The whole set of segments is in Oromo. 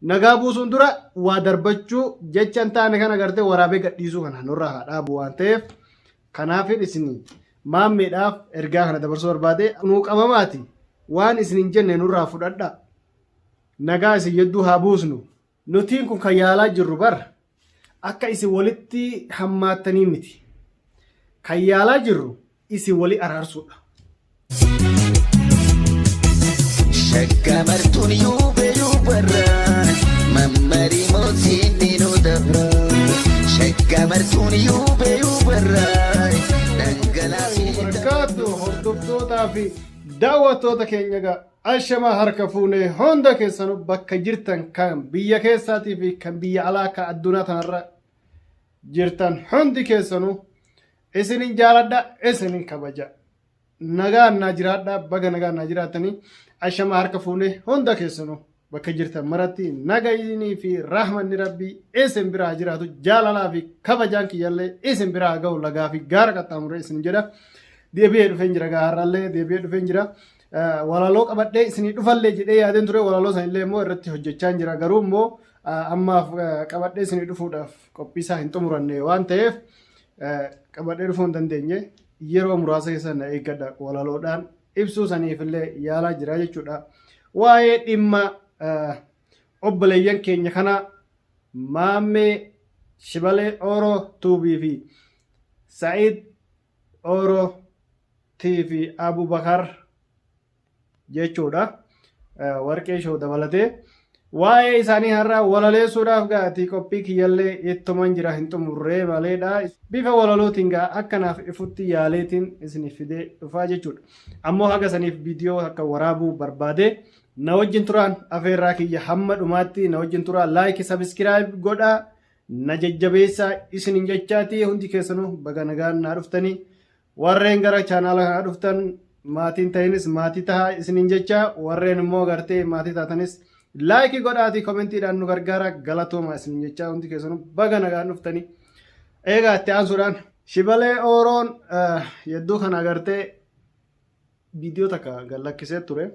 nagaa buusuun dura waa darbachuu jechaan taane kana gartee waraabee gadhiisuu kana nurraa haa dhaabu waan ta'eef kanaafin isinii maammeedhaaf ergaa kana dabarsuu barbaade nuu qabamaati waan isin hin jenne nurraa fudhadha nagaa isin yedduu haa buusnu nutiin kun kan yaalaa jirru bar akka isin walitti hammaattanii miti kan yaalaa jirru isin wali araarsuudha. شكمرتون يوبرا ممري موزيني ندبرا شكمرتون يوبرا barakaatu hordoftootaa fi daawwattoota keenyaga ashamaa harka fuunee hunda keessanuu bakka jirtan kan biyya keessaatii fi kan biyya alaa kan addunyaa tanarra jirtan hundi keessanuu isinin jaaladha isinin kabaja nagaan naa jiraadha baga nagaan naa jiraatanii ashamaa harka fuunee hunda keessanuu bakka jirtan maratti nagayinii fi rahmanni rabbii isin biraa jiraatu jaalalaa fi kabajaan kiyyallee isin biraa ga'u lagaa fi gaara qaxxaamuree isin jedha deebi'ee dhufeen jira gaarrallee deebi'ee dhufeen jira walaloo qabadhee isinii dhufallee jedhee yaadeen ture walaloo sanillee immoo irratti hojjechaa jira garuu immoo ammaaf qabadhee isinii dhufuudhaaf qophiisaa hin xumuranne waan ta'eef qabadhee dhufuu hin dandeenye yeroo muraasa keessa na eeggadha walaloodhaan ibsuu saniifillee yaalaa jira jechuudha waa'ee dhimma obboleeyyan keenya kana maammee shibalee ooroo tuubii fi sa'iid ooroo fi abubakar jechuudha warqee shoo dabalatee waa'ee isaanii har'a walaleessuudhaaf gaatii qophii kiyyallee ittuman jira hin xumurree maleedha bifa walalootiin gaa akkanaaf ifutti yaaleetiin isiniif fidee dhufaa jechuudha ammoo haga saniif viidiyoo akka waraabuu barbaade na wajjin turaan afeerraa kiyya hamma dhumaatti na wajjin turaan laayikii sabiskiraayib godha na jajjabeessaa isinin jechaati hundi keessanuu baga nagaan naa dhuftanii warreen gara chaanaala kanaa dhuftan maatiin ta'inis maatii tahaa isinin jecha warreen immoo gartee maatii taatanis laayikii godhaatii koomentiidhaan nu gargaara galatooma isinin jecha hundi keessanuu baga nagaan dhuftanii eegaa itti aansuudhaan shibalee ooroon yedduu kana agartee viidiyoo takka gallakkisee ture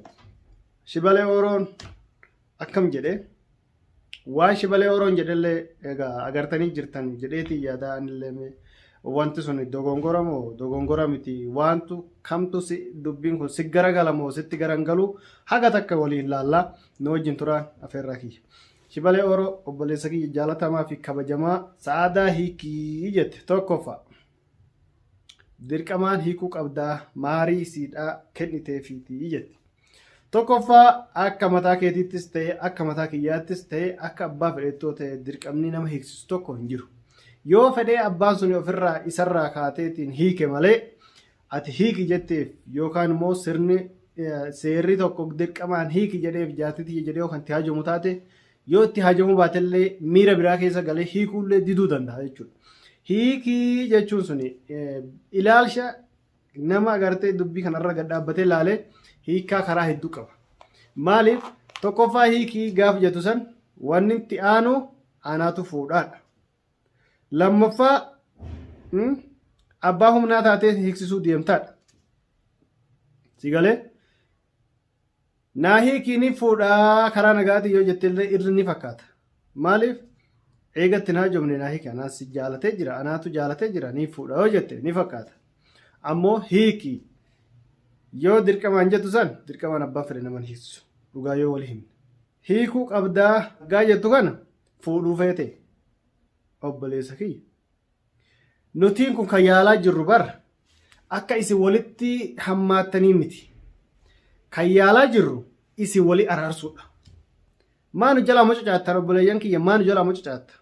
shibalee ooroon akkam jedhe waan shibalee ooroon jedhellee egaa agartanii jirtan jedheetii yaada anillee wanti sun dogongora moo dogongora miti wantu kamtu si dubbiin kun si garagala moo sitti garangalu haga takka waliin laallaa nu wajjin turaan afeerraa kiyya shibalee ooroo obboleessa kiyya jaalatamaa fi kabajamaa sa'aadaa hiikii jette tokkoffaa dirqamaan hiikuu qabdaa maarii siidhaa kenniteefiitii jette tokkoffaa akka mataa keetiittis ta'e akka mataa kiyyaattis ta'e akka abbaa fedhettoo ta'e dirqamni nama hiiksisu tokko hin jiru yoo fedhee abbaan sun ofirraa isarraa kaateetiin hiike malee ati hiiki jetteef yookaan immoo seerri tokko dirqamaan hiiki jedheef jaatitii jedhee yookaan itti hajamu taate yoo itti hajamu baatellee miira biraa keessa galee hiikuullee diduu danda'a jechuudha. Hiikii jechuun suni ilaalcha nama agartee dubbii kanarra gad dhaabbatee ilaalee hiikaa karaa hedduu qaba. Maaliif tokkoffaa hiikii gaaf jettu san wanni itti aanu anaatu fuudhaadha. Lammaffaa abbaa humnaa taatee hiiksisuu deemtaadha. Sigalee naa hiikiin fuudhaa karaa nagaatii yoo jettillee irri ni fakkaata. Maaliif eegatti naa jomne naa hiiki anaas jaalatee jira anaatu jaalatee jira ni fuudha yoo jette ni fakkaata. Ammoo hiikii yoo dirqamaan jettu san dirqamaan abbaa fedhe naman hiiksisu dhugaa yoo wali himne. Hiikuu qabdaa gaa jettu kana fuudhuu feete obboleessa kiyya. Nutiin kun kan yaalaa jirru bara akka isin walitti hammaattanii miti. Kan yaalaa jirru isin wali araarsuudha. Maanu jalaa mucucaattan obboleeyyan kiyya maanu jalaa mucucaatta.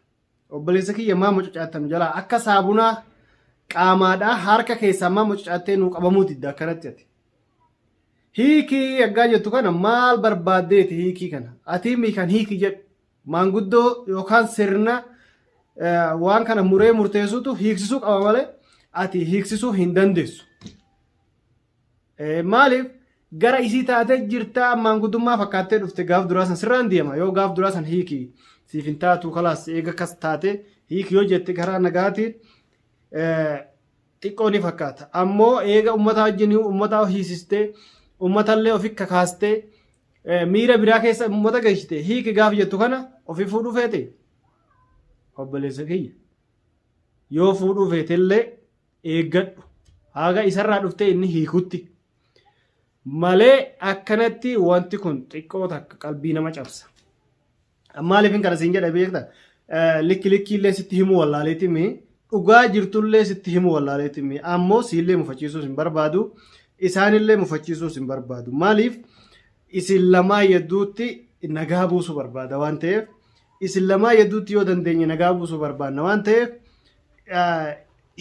Obboleessa kiyya maa mucucaattan jalaa akka saabunaa qaamaadhaa harka keessaa maa mucucaattee nuu qabamuu didda akkanatti ati. Hiikii yaggaa jettu kana maal barbaaddeeti hiikii kana? Ati kan hiikii jedhu maanguddoo yookaan sirna waan kana muree murteessutu hiiksisuu qaba malee ati hiiksisuu hin dandeessu. Maaliif gara isii taatee jirtaa maanguddummaa fakkaattee dhufte gaaf duraa san sirraan deema yoo gaaf duraa san hiikii siif hin taatu kalaas eega kas taate hiikii yoo jette karaa nagaatiin xiqqoo ni fakkaata. Ammoo eega uummataa wajjin uummataa hiisistee uummatallee ofi kakaastee miira biraa keessa uummata geessite hiiki gaaf jettu kana ofii fuudhuu feete obboleessa kiyya yoo fuudhuu feetellee eeggadhu haga isarraa dhuftee inni hiikutti malee akkanatti wanti kun xiqqoo takka qalbii nama cabsa. Maaliif kana siin jedha beekta likki illee sitti himu wallaaleetti mee dhugaa jirtullee sitti himu wallaaleetti mee ammoo siillee mufachiisuus hin barbaadu isaanillee mufachiisuus hin barbaadu maaliif isin lamaa yedduutti nagaa buusuu barbaada waan ta'eef isin lamaa yedduutti yoo dandeenye nagaa buusuu barbaadna waan ta'eef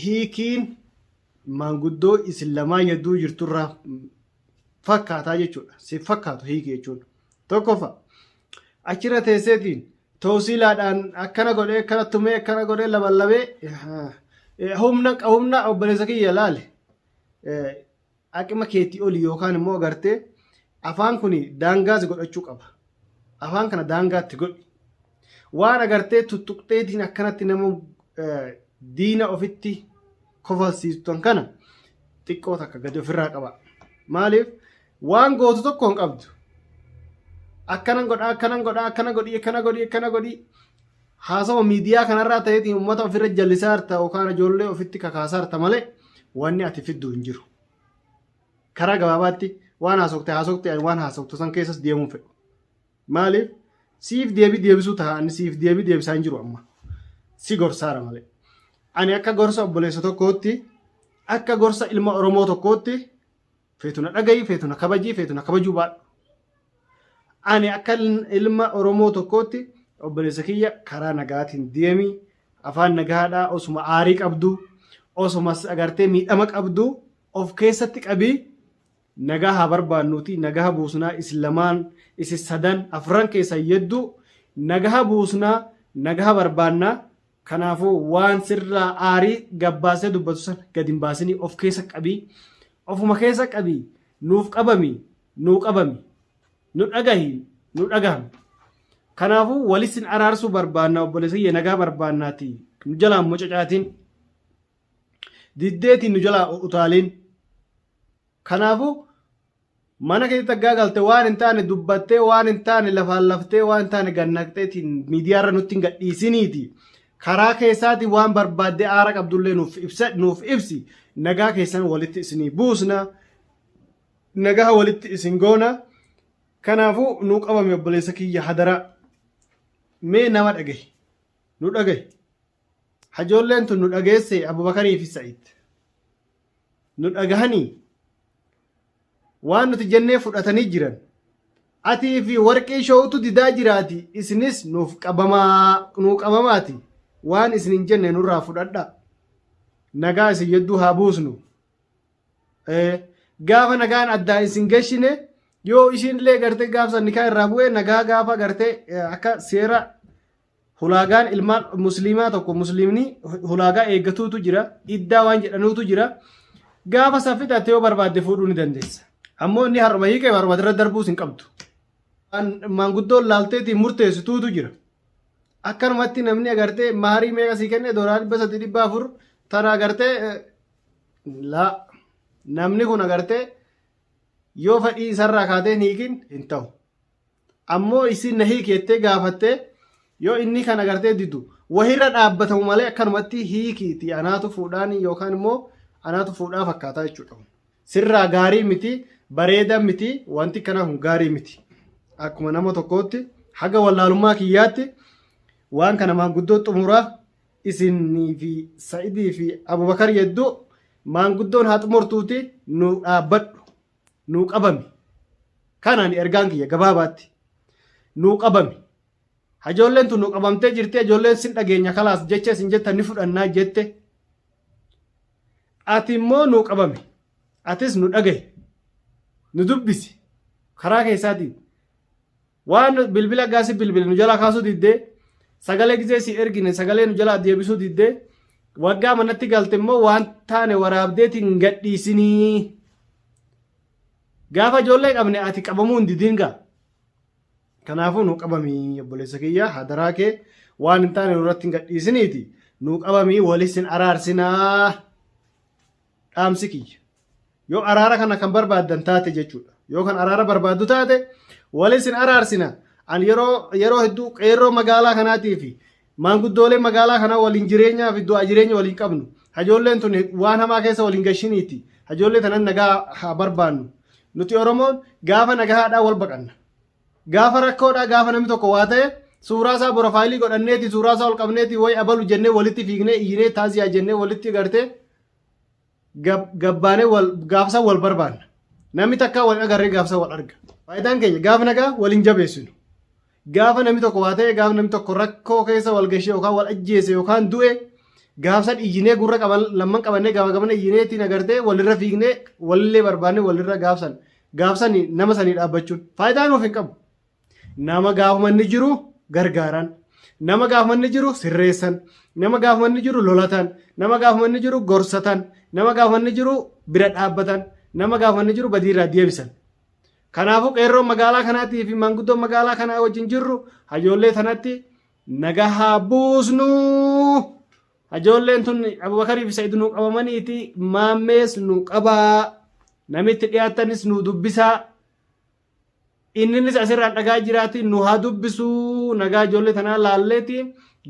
hiikiin maanguddoo isin lamaa yedduu jirturraa fakkaataa jechuudha si fakkaatu hiiki jechuudha tokkoffa achirra teesseetiin tawsiilaadhaan akkana godhee akkana tumee akkana godhee labalabee humna obboleessa kiyya laale aqima keetii oli yookaan immoo agartee afaan kun daangaas godhachuu qaba afaan kana daangaatti godhi waan agartee tuttuqxeetiin akkanatti nama diina ofitti kofalsiistuan kana xiqqoo takka gadi ofirraa qaba maaliif waan gootu tokko hin qabdu akkana godhi haasawaa miidiyaa kanarraa ta'eetiin uummata ofirra jallisaa harta yookaan ijoollee ofitti kakaasaa harta malee wanni ati fiddu hin jiru karaa gabaabaatti waan haasofte waan haasoftu san keessas deemuu fedhu maaliif siif deebisuu ta'an siif deebisaa hin jiru amma si gorsaara malee ani akka gorsa obboleessa tokkootti akka gorsa ilma Oromoo tokkootti feetuna dhagayi feetuna kabajuu baadhu ani akka ilma Oromoo tokkootti obboleessa kiyya karaa nagaatiin deemi afaan nagaadhaa osuma aarii qabdu osuma agartee miidhama qabdu of keessatti qabii nagaa haa barbaannuuti nagaa buusnaa isin lamaan isin sadan afran keessa yedduu nagaa buusnaa nagaa barbaannaa kanaafuu waan sirraa aarii gabbaasee dubbatu san gadi hin baasinii of keessa qabii ofuma keessa qabii nuuf qabami nuu qabami nu dhagahi nu dhagahami kanaafuu walisin araarsuu barbaannaa obboleessa kiyya nagaa barbaannaati nu jalaan mucacaatiin diddeetiin nu jalaa utaaliin kanaafuu mana keessatti aggaa galte waan hin taane dubbattee waan hin taane lafaan laftee waan hin taane gannaqxeetiin miidiyaarra nutti hin gadhiisiniiti karaa keessaatiin waan barbaaddee aara qabdullee nuuf ibsi nagaa keessan walitti isinii buusna nagaa walitti isin goona kanaafuu nu qabame obboleessa kiyya hadaraa mee nama dhagahe nu dhagahe hajoolleen tun nu dhageesse Abubakarii fi Sa'iid nu dhagahanii waan nuti jennee fudhatanii jiran atii fi warqii shootu didaa jiraati isinis nuuf qabamaati waan isin hin jenne nurraa fudhadha nagaa isin yedduu haa buusnu gaafa nagaan addaa isin gashine yoo isinillee gartee gaafsa nikaa irraa bu'ee nagaa gaafa gartee akka seera hulaagaan ilmaan musliimaa tokko musliimni hulaagaa eeggatuutu jira iddaa waan jedhanuutu jira gaafa saffitaatti yoo barbaadde fuudhuu ni dandeessa ammoo inni harma hiikee barbaadira darbuus hin qabdu maanguddoon laalteetiin murteessituutu jira akkanumatti namni agartee maarii meeqa sii kenne $300 tana agartee laa namni kun agartee yoo fedhii isarraa kaatee hiikin hin ta'u ammoo isin na hiikeettee gaafattee yoo inni kan agartee diddu wahirra dhaabbatamu malee akkanumatti hiikiiti anaatu fuudhaan yookaan immoo anaatu fuudhaa fakkaataa jechuudha sirraa gaarii miti bareeda miti wanti kana kun gaarii miti akkuma nama tokkootti haga wallaalummaa kiyyaatti waan kana maanguddoo xumuraa isinii fi Sa'idii fi Abubakar yedduu maanguddoon haa xumurtuuti nu dhaabbadhu nu qabami kanaan ergaan kiyya gabaabaatti nu qabami hajoolleen tun nu qabamtee jirti hajoolleen sin dhageenya kalaas jecha isin jettan ni fudhannaa jette ati immoo nu qabami atis nu dhagaye nu dubbisi karaa keessaatiin waan bilbila gaasi bilbila nu jalaa kaasuu diddee sagalee gizee si ergine sagalee nu jalaa deebisuu diddee waggaa manatti galte immoo waan taane waraabdeetiin gadhiisinii gaafa ijoollee qabne ati qabamuu hin didin gaa kanaafuu nu qabamii obboleessa kiyya hadaraa kee waan hin taane nurratti hin gadhiisiniiti nu qabamii walisin araarsinaa dhaamsi kiyya yoo araara kana kan barbaaddan taate jechuudha yoo kan araara barbaaddu taate walisin araarsina an yeroo hedduu qeerroo magaalaa kanaatii fi maanguddoolee magaalaa kanaa waliin jireenyaa fi du'a jireenya waliin qabnu hajoolleen tun waan hamaa keessa waliin gashiniiti hajoollee tanan nagaa haa barbaannu nuti oromoon gaafa nagahaadhaa wal baqanna gaafa rakkoodhaa gaafa namni tokko waa ta'e suuraa isaa borofaayilii godhanneeti suuraa isaa ol qabneeti way abalu jennee walitti fiignee iyyinee taasiyaa jennee walitti gartee gabbaanee gaafsa wal barbaanna namni takkaa wal agarree gaafsa wal arga faayidaan keenya gaafa nagaa waliin jabeessinu gaafa namni tokko waa ta'e gaafa namni tokko rakkoo keessa wal gashee yookaan wal ajjeese yookaan du'e gaafsan iyyinee gurra qaban lamman qabannee gaafa qabannee iyyineetiin agartee walirra fiignee walillee barbaannee walirra gaafsan nama sanii dhaabbachuun faayidaa nuuf hin qabu nama gaafamanni jiru gargaaran nama gaafamanni jiru sirreessan nama gaafamanni jiru lolatan nama gaafamanni jiru gorsatan nama gaafamanni jiru bira dhaabbatan nama gaafamanni jiru badiirraa deebisan. Kanaafuu qeerroo magaalaa kanaatii fi maanguddoon magaalaa kanaa wajjin jirru hajoollee tanatti nagaa haa buusnu. Hajoolleen tun Abubakarii fi Sa'iid nu qabamaniiti maammees nu qabaa namitti dhiyaattanis nu dubbisaa inninis asirraan dhagaa jiraati nu haa dubbisuu nagaa ijoollee tanaa laalleeti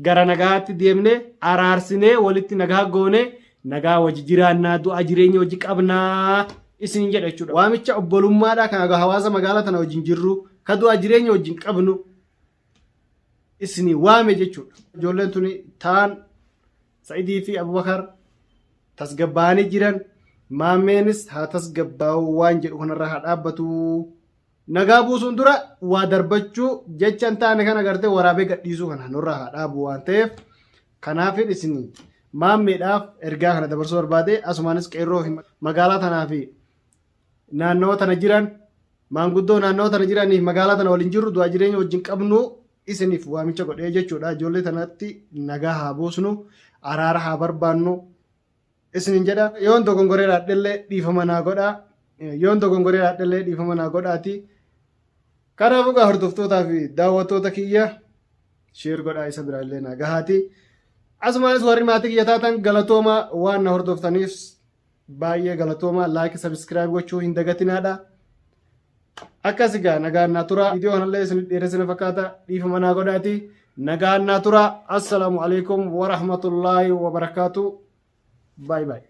gara nagaatti deemnee araarsinee walitti nagaa goonee nagaa wajji jiraannaa du'a jireenya wajji qabnaa isin jedha jechuudha. Waamicha obbolummaadhaa kan hawaasa magaalaa tana wajjin jirru ka du'a jireenya wajjin qabnu isin waame jechuudha. Ijoolleen tuni taan Sa'idii fi Abubakar tasgabbaanii jiran maammeenis haa tasgabbaa'u waan jedhu kanarraa haa dhaabbatu. Nagaa buusuun dura waa darbachuu jecha hin taane kan agartee waraabee gadhiisuu kana nurraa haa dhaabu waan ta'eef kanaafin isin maammeedhaaf ergaa kana dabarsuu barbaade asumaanis qeerroo magaalaa tanaa fi naannoo tana jiran maanguddoo naannoo tana jiraniif magaalaa tana waliin jirru du'a jireenya wajjin qabnu isiniif waamicha godhee jechuudha. Ijoollee tanatti nagaa haa buusnu araara haa barbaannu isinin jedha. Yoon dogongoree dhaadhellee dhiifama naa godhaa. Yoon dogongoree dhaadhellee dhiifama naa godhaati. Kanaafuu gaa hordoftootaa fi daawwattoota kiyya sheer godhaa isa biraallee naa gahaati. Asumaanis warri maatii kiyya taatan galatooma waan na hordoftaniif baay'ee galatooma laayik sabiskiraayib gochuu hin dagatinaadha. Akkas gaa nagaan naa tura. Viidiyoo kanallee isin dheeressina fakkaata dhiifama naa godhaati. Nagaan naa tura. Assalaamu alaikum wa rahmatullaahi wa barakaatu. Baay baay.